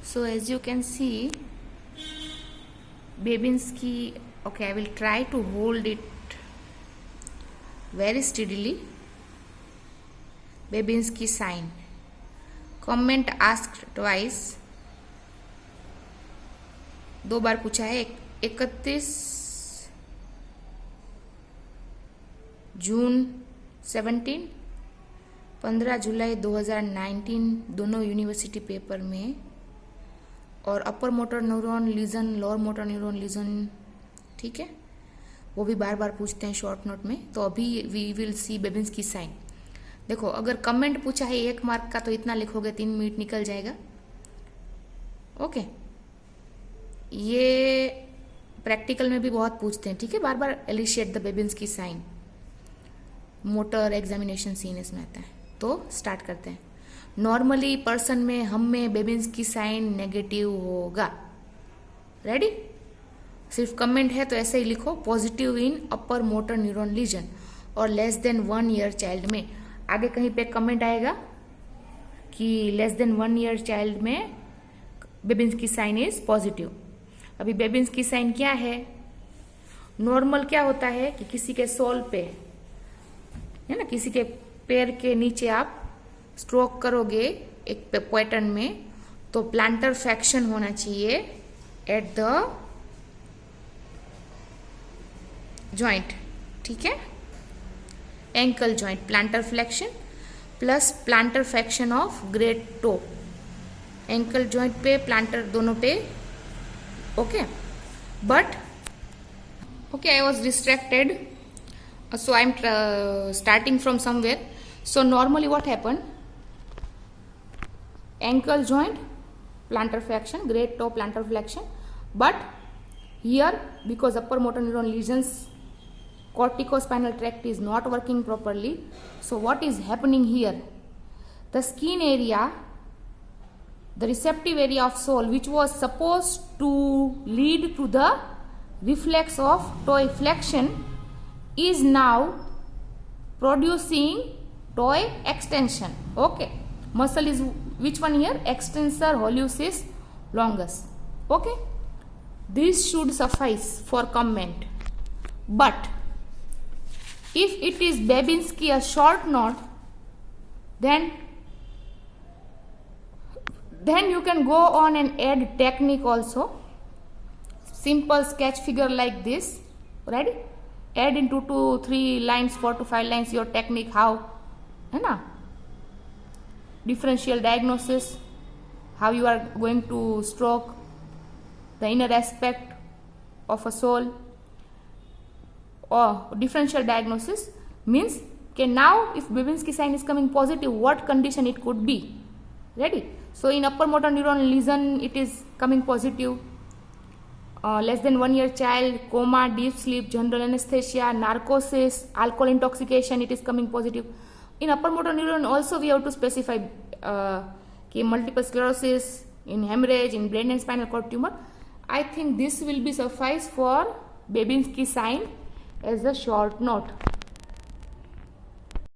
So as you can see, Babinski, okay, I will try to hold it very steadily. Babinski sign. Comment asked twice. 2 बार पूछा है. 31 जून 17, 15 जुलाई 2019 दोनों university paper में, और upper motor neuron lesion, lower motor neuron lesion, ठीक है, वो भी बार बार पूछते हैं शॉर्ट नोट में. तो अभी we will see Babinski sign. देखो, अगर कमेंट पूछा है 1 मार्क का तो इतना लिखोगे 3 मिनट निकल जाएगा. ओके, ये प्रैक्टिकल में भी बहुत पूछते हैं, ठीक है, बार बार elicit the Babinski sign. Motor examination सीन इसमें आता है. तो स्टार्ट करते हैं. नॉर्मली पर्सन में, हम में बेबिंस्की साइन नेगेटिव होगा. रेडी? सिर्फ कमेंट है तो ऐसे ही लिखो, positive in upper motor neuron lesion और लेस देन 1 ईयर चाइल्ड में. आगे कहीं पे कमेंट आएगा कि लेस देन 1 ईयर चाइल्ड में बेबिंस्की साइन इज पॉजिटिव. अभी बेबिंस्की साइन क्या है? नॉर्मल क्या होता है कि किसी के सोल पे, है ना, किसी के पैर के नीचे आप स्ट्रोक करोगे एक पैटर्न में, तो प्लांटर फ्लैक्शन होना चाहिए एट द जॉइंट, ठीक है, ankle joint. Plantar flexion plus plantar flexion of great toe, ankle joint पे, प्लांटर दोनों पे. Okay, but okay, I was distracted, so I'm starting from somewhere. So normally what happen? Ankle joint plantar flexion, great toe plantar flexion, but here because upper motor neuron lesions, corticospinal tract is not working properly. So what is happening here? The skin area, the receptive area of sole, which was supposed to lead to the reflex of toe flexion, is now producing toe extension. Okay, muscle is which one here? Extensor hallucis longus. Okay, this should suffice for comment. But if it is Babinski a short knot, then you can go on and add technique also. Simple sketch figure like this. Ready? Add in 2 to 3 lines, 4 to 5 lines your technique, how, है ना, differential diagnosis, how you are going to stroke the inner aspect of a sole, or differential diagnosis means, okay, now if Babinski sign is coming positive, what condition it could be. Ready? So in upper motor neuron lesion it is coming positive. Less than 1 year child, coma, deep sleep, general anesthesia, narcosis, alcohol intoxication, it is coming positive. In upper motor neuron also we have to specify multiple sclerosis, in hemorrhage, in brain and spinal cord tumor. I think this will be suffice for Babinski sign as a short note.